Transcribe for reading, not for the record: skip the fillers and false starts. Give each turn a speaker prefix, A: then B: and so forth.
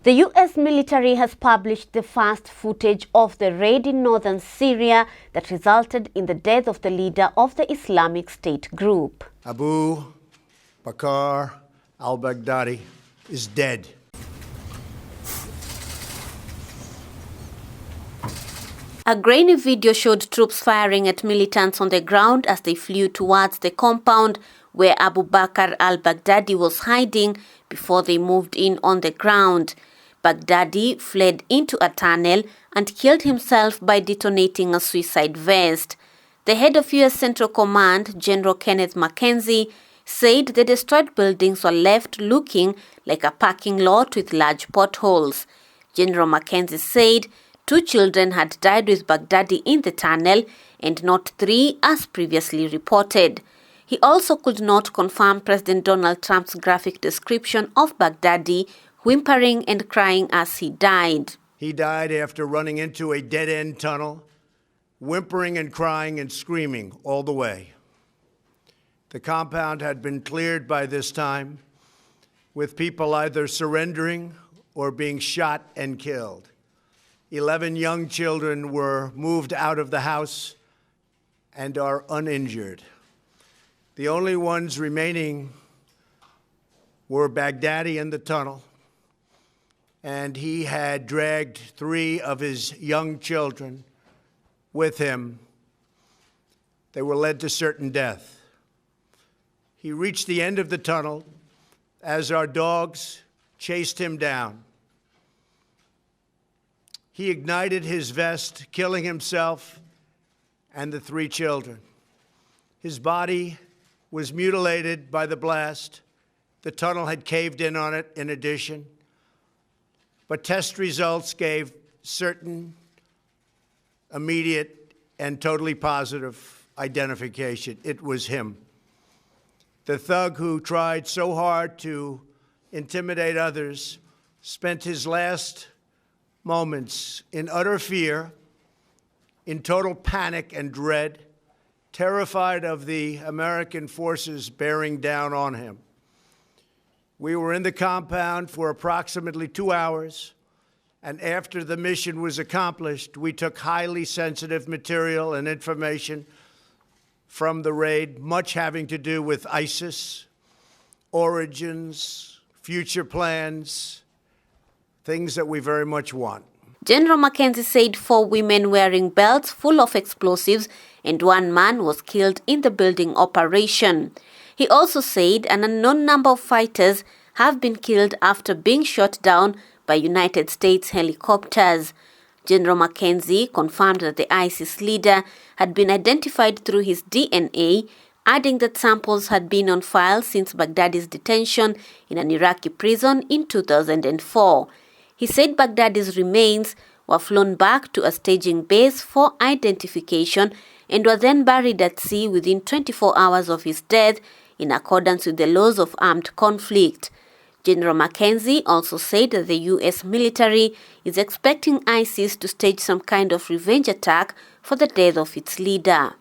A: The U.S. military has published the first footage of the raid in northern Syria that resulted in the death of the leader of the Islamic State group.
B: Abu Bakr al-Baghdadi is dead.
A: A grainy video showed troops firing at militants on the ground as they flew towards the compound where Abu Bakr al-Baghdadi was hiding before they moved in on the ground. Baghdadi fled into a tunnel and killed himself by detonating a suicide vest. The head of U.S. Central Command, General Kenneth McKenzie, said the destroyed buildings were left looking like a parking lot with large potholes. General McKenzie said 2 children had died with Baghdadi in the tunnel and not 3 as previously reported. He also could not confirm President Donald Trump's graphic description of Baghdadi whimpering and crying as he died.
B: He died after running into a dead-end tunnel, whimpering and crying and screaming all the way. The compound had been cleared by this time, with people either surrendering or being shot and killed. 11 young children were moved out of the house and are uninjured. The only ones remaining were Baghdadi in the tunnel, and he had dragged 3 of his young children with him. They were led to certain death. He reached the end of the tunnel as our dogs chased him down. He ignited his vest, killing himself and the 3 children. His body was mutilated by the blast. The tunnel had caved in on it in addition. But test results gave certain, immediate, and totally positive identification. It was him. The thug who tried so hard to intimidate others spent his last moments in utter fear, in total panic and dread, terrified of the American forces bearing down on him. We were in the compound for approximately 2 hours, and after the mission was accomplished, we took highly sensitive material and information from the raid, much having to do with ISIS, origins, future plans, things that we very much want.
A: General McKenzie said 4 women wearing belts full of explosives and 1 man was killed in the building operation. He also said an unknown number of fighters have been killed after being shot down by United States helicopters. General McKenzie confirmed that the ISIS leader had been identified through his DNA, adding that samples had been on file since Baghdadi's detention in an Iraqi prison in 2004. He said Baghdadi's remains were flown back to a staging base for identification and were then buried at sea within 24 hours of his death in accordance with the laws of armed conflict. General McKenzie also said that the U.S. military is expecting ISIS to stage some kind of revenge attack for the death of its leader.